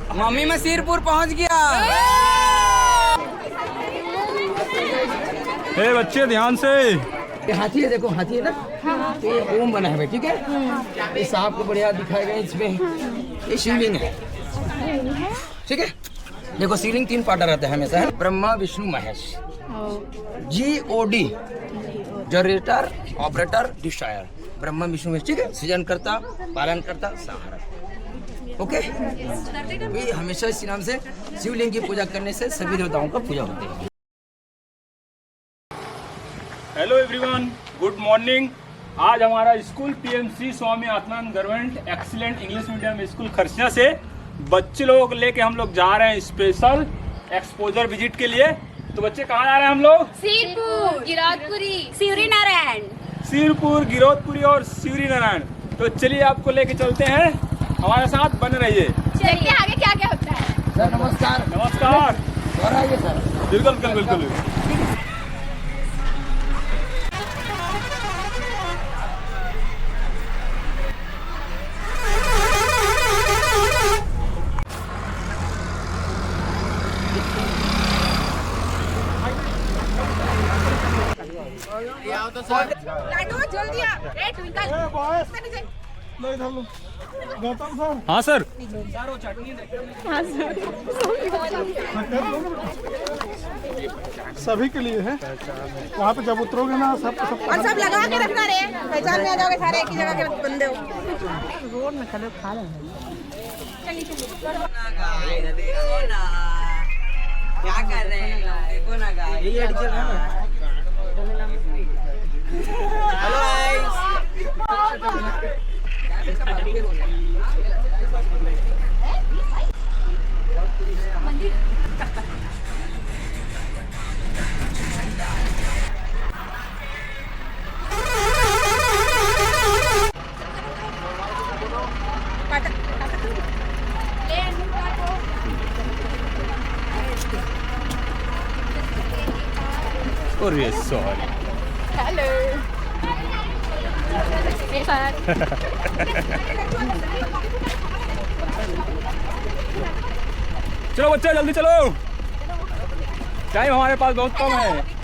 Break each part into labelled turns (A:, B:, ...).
A: Mummy मैं सिरपुर पहुंच गया।
B: ए बच्चे ध्यान से।
A: ये हाथी है, देखो हाथी है ना। तो ये ओम बना है, ठीक है। ये सांप को बढ़िया दिखाएगा इसमें। ये शिवलिंग है, ठीक है। देखो शिवलिंग 3 पार्ट रहता है हमेशा, है Brahma Vishnu Mahesh. GOD generator operator destroyer, Brahma Vishnu Mahesh, ठीक है। सृजन करता, पालन करता, संहारक, ओके। ये हमेशा इसी नाम से शिवलिंग की पूजा करने से सभी देवताओं का पूजा होती है।
B: Hello everyone, good morning. आज हमारा school PMC Swami Atmanand government excellent English medium school Kharsia से बच्चे लोग लेके हम लोग जा रहे हैं स्पेशल एक्सपोजर विजिट के लिए। तो बच्चे कहाँ जा रहे हैं हम लोग?
C: सिरपुर, गिरौदपुरी, शिवरी नारायण।
B: सिरपुर, गिरौदपुरी और शिवरी नारायण। तो चलिए आपको लेके चलते हैं, हमारे साथ बने रहिए।
C: देखते आगे क्या क्या होता है।
A: सर नमस्कार।
B: नमस्कार।
A: और आइए सर।
B: बिल्कुल बिल्कुल बिल्कुल।
C: जल्दी आ। ए ट्विंकल,
B: हाँ सर।
D: सभी के लिए है। वहाँ पे जब उतरोगे ना सब
C: और सब लगा के रखना रे, पहचान में आ जाओगे सारे एक ही जगह के बंदे हो। रोड में खड़े खा रहे हैं।
A: क्या कर रहे हैं लोग? देखो ना गाइस। हेलो
B: अरे सॉरी।
C: हेलो।
B: चलो बच्चे जल्दी चलो, टाइम हमारे पास बहुत कम है।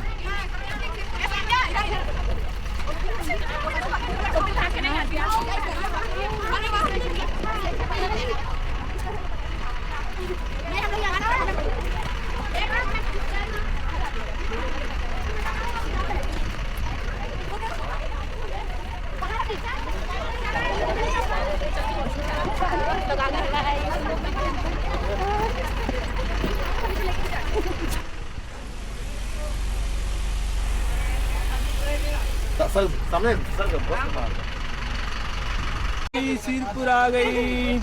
B: सिरपुर आ गई।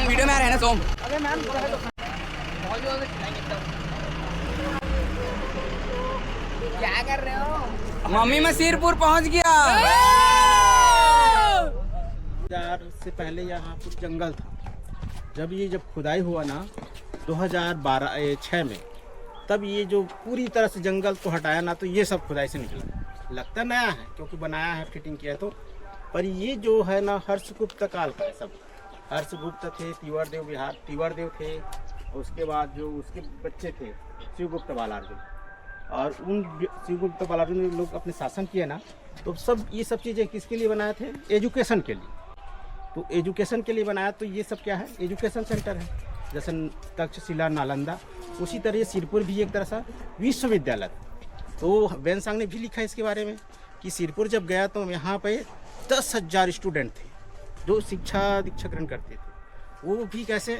A: वीडियो में आ रहे हैं ना सोम। क्या कर रहे हो? मम्मी मैं सिरपुर पहुंच गया।
D: से पहले यहाँ कुछ जंगल था। जब खुदाई हुआ ना 2012-6 में, तब ये जो पूरी तरह से जंगल को हटाया ना, तो ये सब खुदाई से निकला। लगता नया है क्योंकि बनाया है, फिटिंग किया है, तो पर ये जो है ना हर्षगुप्त काल का है सब। हर्षगुप्त थे, तिवारदेव थे, उसके बाद जो उसके बच्चे थे शिवगुप्त बालार्जुन, और उन शिवगुप्त बालार्जुन लोग अपने शासन किए ना, तो सब ये सब चीज़ें किसके लिए बनाए थे? एजुकेशन के लिए। तो एजुकेशन के लिए बनाया, तो ये सब क्या है? एजुकेशन सेंटर है। जैसे तक्षशिला, नालंदा, उसी तरह सिरपुर भी एक तरह से विश्वविद्यालय। तो वेनसांग ने भी लिखा है इसके बारे में कि सिरपुर जब गया तो यहाँ पे 10,000 स्टूडेंट थे जो शिक्षा दीक्षा ग्रहण करते थे। वो भी कैसे?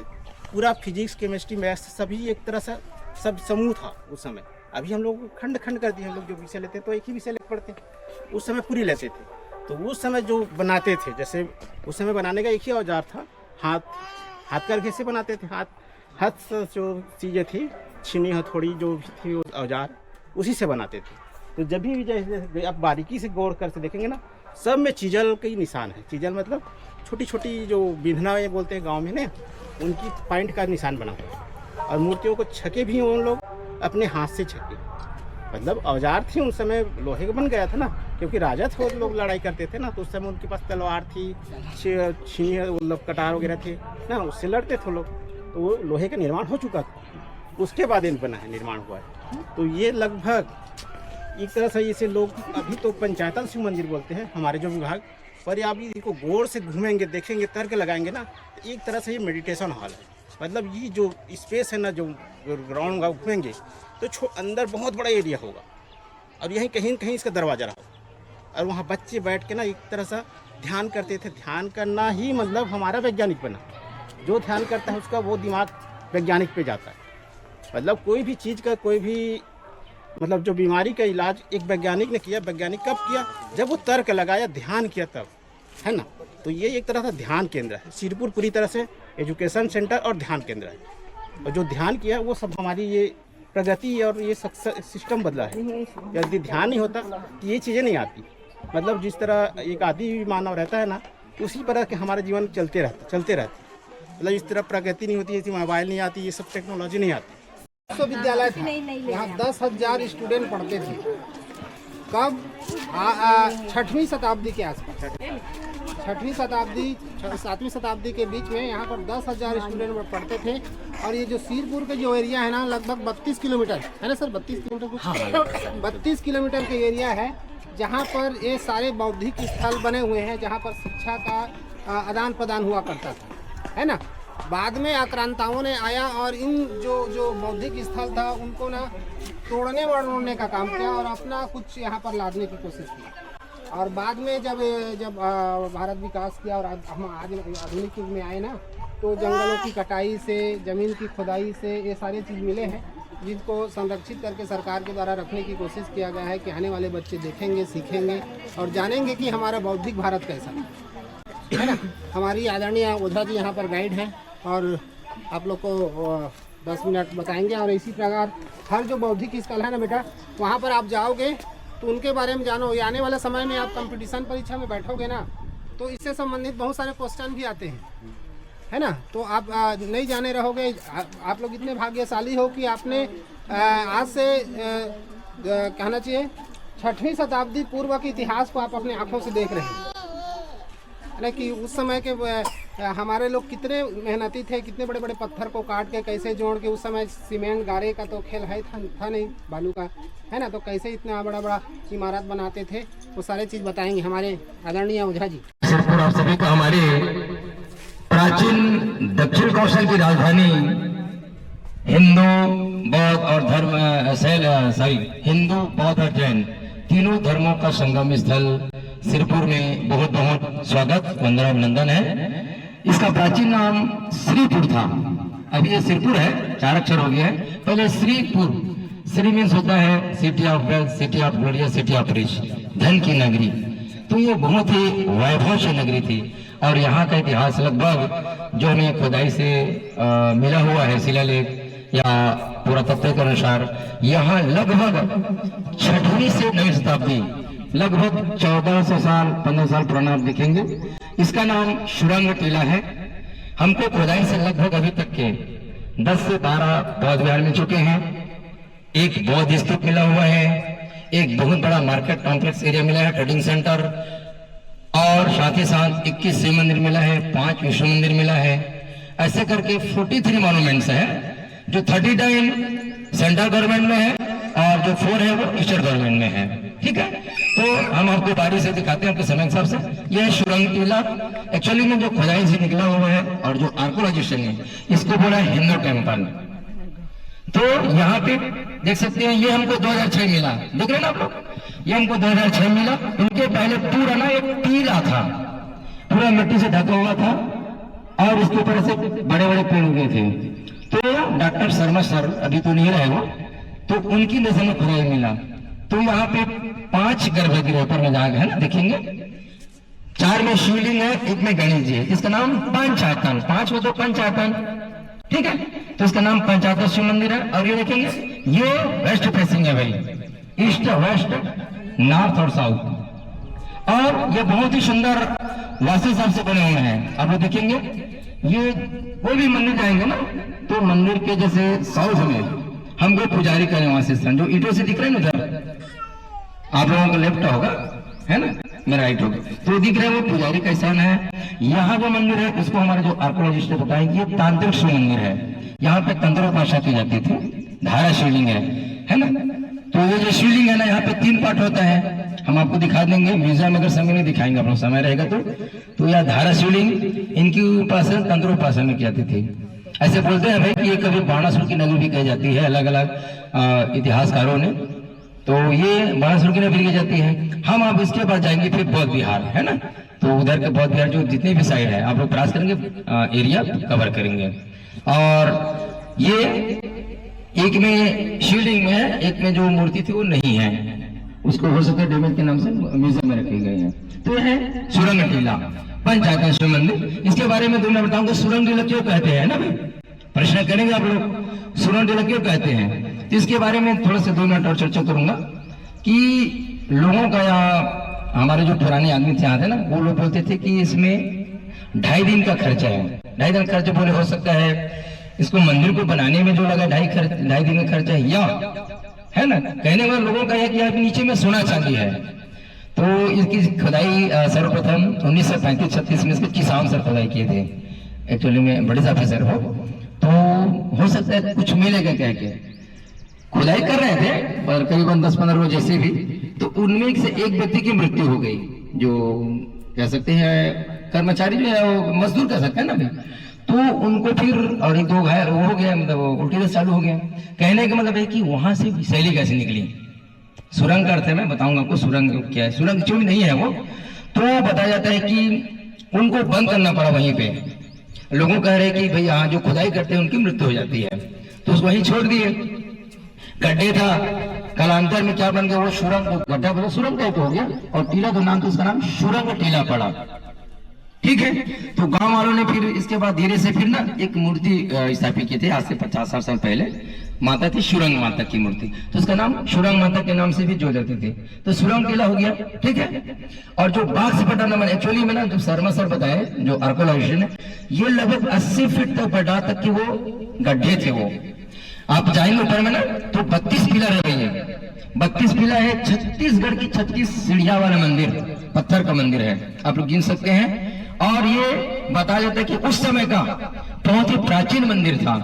D: पूरा फिजिक्स, केमिस्ट्री, मैथ्स सभी एक तरह से सब समूह था उस समय। अभी हम लोग खंड खंड कर दिए, हम लोग जो विषय लेते हैं तो एक ही विषय ले पढ़ते, उस समय पूरी लेते थे। तो उस समय जो बनाते थे, जैसे उस समय बनाने का एक ही औजार था, हाथ करके से बनाते थे। हाथ से जो चीज़ें थी, छीनी हथौड़ी जो भी थी वो औजार उसी से बनाते थे। तो जब भी जैसे आप बारीकी से गौर कर से देखेंगे ना, सब में चीजल के निशान है। चीजल मतलब छोटी छोटी जो बिंधना ये बोलते हैं गांव में ना, उनकी पॉइंट का निशान बना हुआ है। और मूर्तियों को छके भी उन लोग अपने हाथ से छके, मतलब औजार थी उस समय, लोहे का बन गया था ना, क्योंकि राजा थे लोग लड़ाई करते थे ना, तो उस समय उनके पास तलवार थी, छीनी मतलब कटार वगैरह थे ना, उससे लड़ते थे लोग। तो वो लोहे का निर्माण हो चुका था, उसके बाद इन बना है, निर्माण हुआ है। तो ये लगभग एक तरह से इसे लोग अभी तो पंचायतन शिव मंदिर बोलते हैं हमारे जो विभाग, पर आप इसको गौर से घूमेंगे, देखेंगे, तर्क लगाएंगे ना, तो एक तरह से ये मेडिटेशन हॉल है। मतलब ये जो स्पेस है ना, जो ग्राउंड में घूमेंगे तो अंदर बहुत बड़ा एरिया होगा, और यहीं कहीं कहीं इसका दरवाजा रहा, और वहाँ बच्चे बैठ के ना एक तरह से ध्यान करते थे। ध्यान करना ही मतलब हमारा वैज्ञानिक बना, जो ध्यान करता है उसका वो दिमाग वैज्ञानिक पे जाता है। मतलब कोई भी चीज़ का, कोई भी मतलब जो बीमारी का इलाज एक वैज्ञानिक ने किया। वैज्ञानिक कब किया? जब वो तर्क लगाया, ध्यान किया तब, है ना। तो ये एक तरह का ध्यान केंद्र है। सिरपुर पूरी तरह से एजुकेशन सेंटर और ध्यान केंद्र है, और जो ध्यान किया वो सब हमारी ये प्रगति और ये सिस्टम बदला है। यदि ध्यान नहीं होता तो ये चीज़ें नहीं आती। मतलब जिस तरह एक आदि मानव रहता है ना, उसी तरह के हमारे जीवन चलते रहते। मतलब इस तरह प्रगति नहीं होती, ऐसी मोबाइल नहीं आती, ये सब टेक्नोलॉजी नहीं आती।
E: विश्वविद्यालय था, यहाँ 10,000 स्टूडेंट पढ़ते थे। कब? 6वीं शताब्दी के आसपास, 6वीं शताब्दी 7वीं शताब्दी के बीच में यहाँ पर 10,000 स्टूडेंट पढ़ते थे। और ये जो सिरपुर के जो एरिया है ना, लगभग 32 किलोमीटर है ना सर, 32 किलोमीटर कुछ 32 किलोमीटर के एरिया है, जहाँ पर ये सारे बौद्धिक स्थल बने हुए हैं, जहाँ पर शिक्षा का आदान प्रदान हुआ करता था, है ना। बाद में आक्रांताओं ने आया और इन जो बौद्धिक स्थल था उनको ना तोड़ने मरोड़ने का काम किया और अपना कुछ यहाँ पर लादने की कोशिश की। और बाद में जब भारत विकास किया और हम आज आधुनिक युग में आए ना, तो जंगलों की कटाई से, ज़मीन की खुदाई से ये सारे चीज़ मिले हैं, जिनको संरक्षित करके सरकार के द्वारा रखने की कोशिश किया गया है कि आने वाले बच्चे देखेंगे, सीखेंगे और जानेंगे कि हमारा बौद्धिक भारत कैसा है ना। हमारी आदरणीय ओझा जी यहाँ पर गाइड हैं और आप लोग को 10 मिनट बताएंगे। और इसी प्रकार हर जो बौद्धिक स्थल है ना बेटा, वहाँ पर आप जाओगे तो उनके बारे में जानो। ये आने वाले समय में आप कंपटीशन परीक्षा में बैठोगे ना, तो इससे संबंधित बहुत सारे क्वेश्चन भी आते हैं, है ना। तो आप नहीं जाने रहोगे। आप लोग इतने भाग्यशाली हो कि आपने आज से कहना चाहिए 6वीं शताब्दी पूर्व के इतिहास को आप अपने आँखों से देख रहे हैं ना, कि उस समय के हमारे लोग कितने मेहनती थे, कितने बड़े बड़े पत्थर को काट के कैसे जोड़ के, उस समय सीमेंट गारे का तो खेल था नहीं, बालू का, है ना। तो कैसे इतना बड़ा बड़ा इमारत बनाते थे, वो सारे चीज़ बताएंगे हमारे आदरणीय ओझा जी।
A: सिरपुर आप सभी को हमारे प्राचीन दक्षिण कौशल की राजधानी हिंदू बौद्ध और हिंदू बौद्ध और जैन तीनों धर्मों का संगम स्थल सिरपुर में बहुत बहुत स्वागत, वंदना, अभिनंदन है। इसका प्राचीन नाम श्रीपुर था, अभी ये सिरपुर है, 4 अक्षर हो गया है। पहले श्रीपुर, श्री मीन्स होता है city of wealth, city of glorious, city of rich, धन की नगरी। तो ये बहुत ही वैभवशाली नगरी थी। और यहाँ का इतिहास लगभग जो हमें खुदाई से मिला हुआ है, शिलालेख या पुरातत्व के अनुसार, यहाँ लगभग 6वीं से 9वीं शताब्दी, लगभग 1400 साल 15 साल पुराना आप देखेंगे। इसका नाम सुरंग टीला है। हमको खुदाई से लगभग अभी तक के 10 से 12 बौद्ध विहार मिल चुके हैं, एक बौद्ध स्तूप मिला हुआ है, एक बहुत बड़ा मार्केट कॉम्प्लेक्स एरिया मिला है, ट्रेडिंग सेंटर, और साथ ही साथ 21 शिव मंदिर मिला है, 5 विष्णु मंदिर मिला है। ऐसे करके 43 मॉन्यूमेंट्स है, जो 39 सेंट्रल गवर्नमेंट में है और जो 4 है वो स्टेट गवर्नमेंट में है। ठीक है, तो हम आपको बारी से दिखाते हैं आपके समय हिसाब से। यह सुरंग टीला एक्चुअली में जो खुदाई से निकला हुआ है और जो आर्कोलॉजिस्ट है इसको बोला हिंदू टेम्पल। तो यहाँ पे देख सकते हैं, ये हमको 2006 मिला, देख रहे हैं ना आप लोग, ये हमको 2006 मिला। इनके पहले पूरा ना एक टीला था, पूरा मिट्टी से ढका हुआ था और इसके ऊपर से बड़े बड़े पेड़ उगे थे। तो डॉक्टर शर्मा सर अभी तो नहीं रहे वो, तो उनकी नजर में खुदाई मिला। तो यहाँ पे 5 गर्भगृह ऊपर में जाएगा, है ना, देखेंगे 4 में शिवलिंग है, 1 में गणेश जी है। इसका नाम पंचायतन, 5 हो तो पंचायतन, ठीक है। तो इसका नाम पंचायतन शिव मंदिर है। और ये देखेंगे, ये वेस्ट फेसिंग है भाई, ईस्ट वेस्ट नॉर्थ और साउथ। और ये बहुत ही सुंदर वास्तु हिसाब से बने हुए हैं। आप लोग देखेंगे, ये कोई भी मंदिर जाएंगे ना, तो मंदिर के जैसे साउथ में हमको पुजारी का निवास स्थान जो ईंटों से दिख रहे हैं ना, उधर आप लोगों का लेफ्ट होगा, है ना, मेरा राइट होगा, तो दिख रहा है वो पुजारी का स्थान है। यहाँ जो मंदिर है उसको हमारे जो आर्कोलॉजिस्ट बताएंगे, ये तांत्रिक शिव मंदिर है। यहाँ पे तंत्रोपासना की जाती थी, धारा शिवलिंग है ना। तो ये जो शिवलिंग है ना, यहाँ पे 3 पार्ट होता है। हम आपको दिखा देंगे म्यूजियम, अगर समय नहीं दिखाएंगे, अपना समय रहेगा तो यह धारा शिवलिंग इनकी उपासना तंत्रोपासना में की जाती थी। ऐसे बोलते हैं भाई कि ये कभी बाणासुर की नगरी भी कही जाती है, अलग अलग इतिहासकारों ने। तो ये बाणासुर की नगरी की जाती है। हम अब इसके बाद जाएंगे फिर बौद्ध विहार, है ना। तो उधर के बौद्ध विहार जो जितने भी साइड है आप लोग क्रॉस करेंगे, एरिया कवर करेंगे। और ये एक में शिवलिंग में है, एक में जो मूर्ति थी वो नहीं है, उसको हो सकता है डैमेज के नाम से म्यूजियम में रखे गए हैं। तो ये है सुरंग टीला पंचायतन शिव मंदिर। इसके बारे में मैं बताऊंगा, सुरंग टीला क्यों कहते हैं ना भाई, प्रश्न करेंगे आप लोग, सुरंग टीला क्यों कहते हैं। तो इसके बारे में थोड़ा सा 2 मिनट और चर्चा करूंगा कि लोगों का, या हमारे जो पुराने आदमी थे यहाँ थे ना, वो लोग बोलते थे कि इसमें 2.5 दिन का खर्चा है। 2.5 दिन खर्चा बोले हो सकता है इसको मंदिर को बनाने में जो लगा 2.5 दिन का खर्चा है, या है ना, कहने वाले लोगों का है कि यहाँ नीचे में सोना चांदी है। तो इसकी खुदाई सर्वप्रथम 1935-36 में इसके किसान सर खुदाई किए थे, एक्चुअली में बड़े साहब सर हो सकता है कुछ मिलेगा कह के खुदाई कर रहे थे, पर करीबन 10-15 रोज जैसे भी, तो उनमें से एक व्यक्ति की मृत्यु हो गई, जो कह सकते हैं कर्मचारी जो है वो मजदूर कह सकते हैं ना भाई। तो उनको फिर और 1-2 घायल हो गया, मतलब उल्टी चालू हो गया। कहने का मतलब है कि वहां से शैली कैसे निकली, सुरंग का अर्थ है, मैं बताऊंगा आपको सुरंग क्या है। सुरंग क्यों नहीं है वो, तो बताया जाता है कि उनको बंद करना पड़ा वहीं पे। लोगों कह रहे कि भाई यहाँ जो खुदाई करते हैं उनकी मृत्यु हो जाती है, तो उसको वहीं छोड़ दिए। गड्ढे था, कालांतर में क्या बन गया वो सुरंग, गड्ढा बोला सुरंग टाइप हो गया, और टीला तो नाम, तो उसका नाम सुरंग टीला पड़ा, ठीक है। तो गांव वालों ने फिर इसके बाद धीरे से फिर ना एक मूर्ति स्थापित की थी, आज से 50-60 साल पहले। माता थी सुरंग माता की मूर्ति, तो उसका नाम सुरंग माता के नाम से भी जो जाते थे, तो सुरंग टीला हो गया, ठीक है। और जो बाघ से पटा नमन, एक्चुअली में ना जो शर्मा सर बताए, जो आर्कोलॉजिस्ट ने, ये लगभग 80 फीट तक बढ़ा तक की वो गड्ढे थे। वो आप जाएंगे ऊपर में ना, तो 32 पिलर है भैया, 32 पिलर है। छत्तीसगढ़ की 36 सीढ़ियां वाला मंदिर, पत्थर का मंदिर है, आप लोग गिन सकते हैं। और ये बताया जाता है कि उस समय का बहुत ही प्राचीन मंदिर था,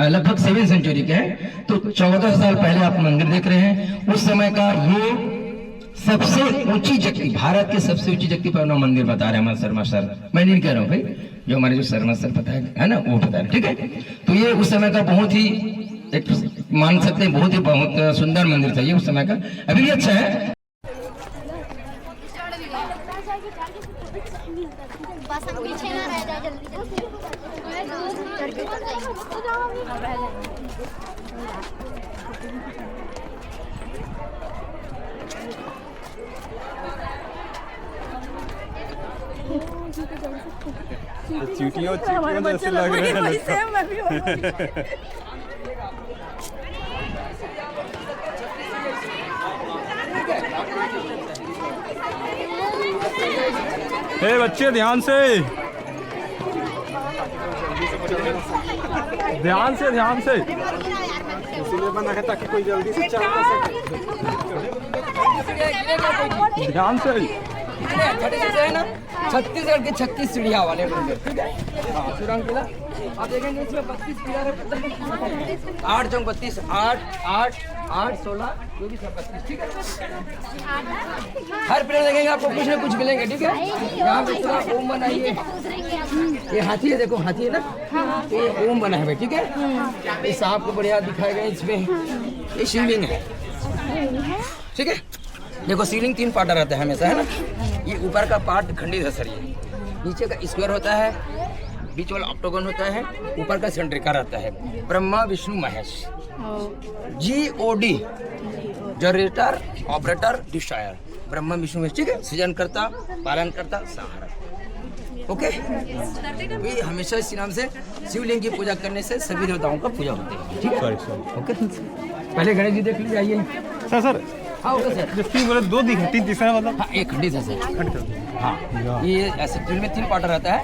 A: लगभग 7वीं सेंचुरी के है। तो 14 साल पहले आप मंदिर देख रहे हैं, उस समय का ये सबसे ऊंची शक्ति, भारत के सबसे ऊंची शक्ति पर मंदिर बता रहे हैं हमारे शर्मा सर। मैं नहीं कह रहा हूँ भाई, जो हमारे जो शर्मा सर बताया है ना, वो बता रहे, ठीक है। तो ये उस समय का बहुत ही एक मान सकते हैं बहुत सुंदर मंदिर था ये उस समय का, अभी भी अच्छा है।
F: पीछे ना रह जाए जल्दी
B: चीटियों जैसे लग रहे हैं। हे बच्चे ध्यान से, ध्यान से, ध्यान से,
D: इसलिए बना है ताकि कोई जल्दी से चल सके,
B: ध्यान से।
A: है ना, छत्तीसगढ़ के 36 सीढ़ियां वाले मंदिर, ठीक है। हाँ, सुरंग किला आप देखेंगे, इसमें 32 पिलर है, 8 चौक 32, 8 16 जो भी सब 32, ठीक है। हर पिलर देखेंगे आपको कुछ ना कुछ मिलेंगे, ठीक है। यहाँ पे पूरा ओम बना है, ये हाथी है, देखो हाथी है ना, ये ओम बना है भाई, ठीक है। ये सांप को बढ़िया दिखाए गए इसमें, ये शिवलिंग है, ठीक है। देखो शिवलिंग 3 पार्ट रहता है हमेशा, है ना। ये ऊपर का पार्ट खंडित है सर, ये नीचे का स्क्वायर होता है, बीच वाला ऑक्टोगन होता है, ऊपर का सेंट्रिका रहता है। Brahma Vishnu Mahesh, GOD, generator operator destroyer, Brahma Vishnu Mahesh, ठीक है, सृजन करता, पालन करता, संहार। ओके, ये हमेशा इसी नाम से शिवलिंग की पूजा करने से सभी देवताओं का पूजा होती है, ठीक है। ओके, पहले गणेश जी देख लीजिए, आइए
B: सर
A: हाँ। ओके सर,
B: जिसकी बोले 2 दिख, 3 तीसरा मतलब
A: हाँ एक खंडित है सर। हाँ ये ऐसे फिल्म में 3 पार्ट रहता है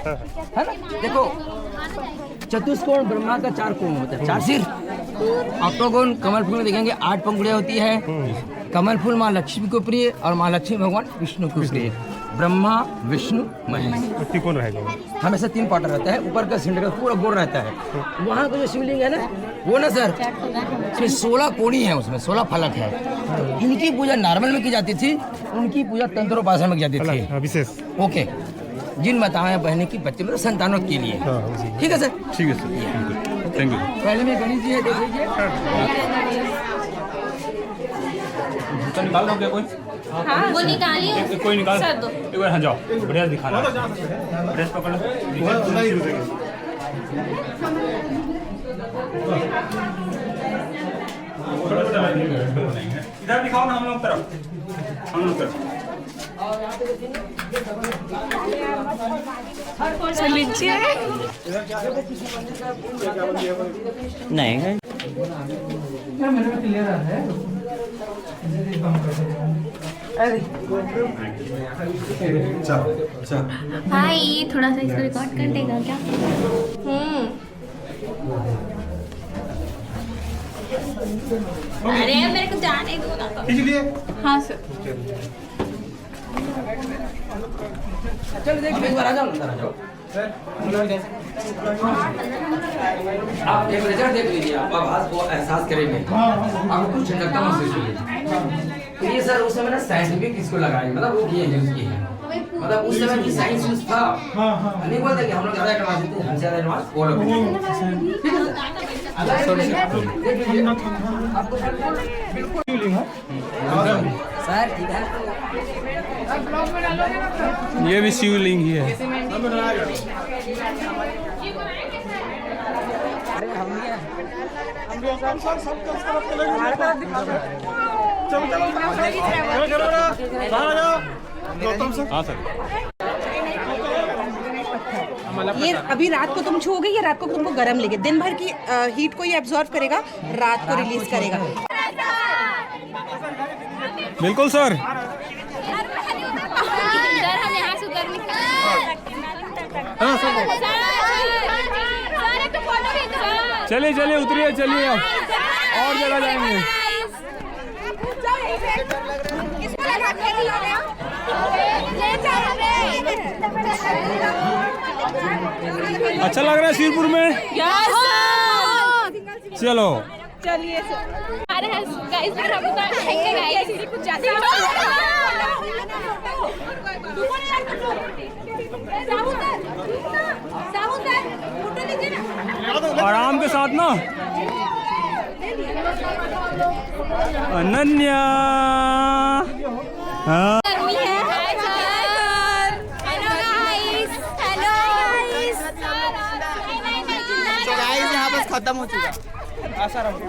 A: ना। देखो चतुष्कोण ब्रह्मा का 4 कोण होता है, 4 सिर। ऑक्टोगोन कमल फूल में देखेंगे 8 पंखुड़ियाँ होती है। कमल फूल माँ लक्ष्मी को प्रिय और माँ लक्ष्मी भगवान विष्णु को प्रिय। ब्रह्मा विष्णु महेश
B: कौन रहेगा?
A: हमेशा 3 पार्ट रहता है। ऊपर का सिलेंडर पूरा गोल रहता है। वहाँ का जो शिवलिंग है ना वो ना सर इसमें 16 कोणी है, उसमें 16 फलक है। तो इनकी पूजा नॉर्मल में की जाती थी, उनकी पूजा तंत्रोपासना में की जाती थी
B: विशेष।
A: ओके, जिन माताएं बहनें की बच्चे मतलब संतानों के लिए, ठीक है सर।
B: ठीक है सर, थैंक यू।
A: पहले में गणेश जी है, देख लीजिए।
B: जूता निकाल दोगे कोई?
F: वो निकालिए।
B: कोई निकाल
F: सर दो।
B: एक बार हाँ जाओ, ड्रेस दिखाना, ड्रेस पकड़ लो। इधर दिखाओ ना, हम लोग तरफ, हम लोग तरफ।
G: नहीं
F: भाई थोड़ा सा इसको रिकॉर्ड कर देगा क्या? अरे मेरे को जाने दो ना। हाँ सर।
A: चलो देख एक बार आ जाओ, अंदर आ जाओ। आप एक रिजल्ट देख लीजिए, आप आवाज को एहसास करेंगे, आपको कुछ झटका महसूस होगी। तो ये सर उस समय ना साइंटिफिक इसको लगाए, मतलब वो किए यूज किए हैं, मतलब उस समय की साइंस यूज था। नहीं बोलते कि हम लोग ज्यादा एडवांस थे, हमसे ज्यादा एडवांस वो लोग थे। ठीक है देख लीजिए, आपको बिल्कुल सर इधर
B: ये भी शिवलिंग ही है। हाँ सर।
C: ये अभी रात को तुम छूओगे, ये रात को तुमको गर्म लेगे, दिन भर की हीट को ये एब्जॉर्ब करेगा, रात को रिलीज करेगा।
B: बिल्कुल सर।
F: हम यहाँ से उतर
B: चलिए चलिए उतरिए, चलिए और जगह जाएंगे। अच्छा लग रहा है शिवपुर में? चलो
C: चलिए
B: आराम के साथ ना। अनन्या हाँ।
C: यहाँ बस खत्म हो चुका। आशा रखो।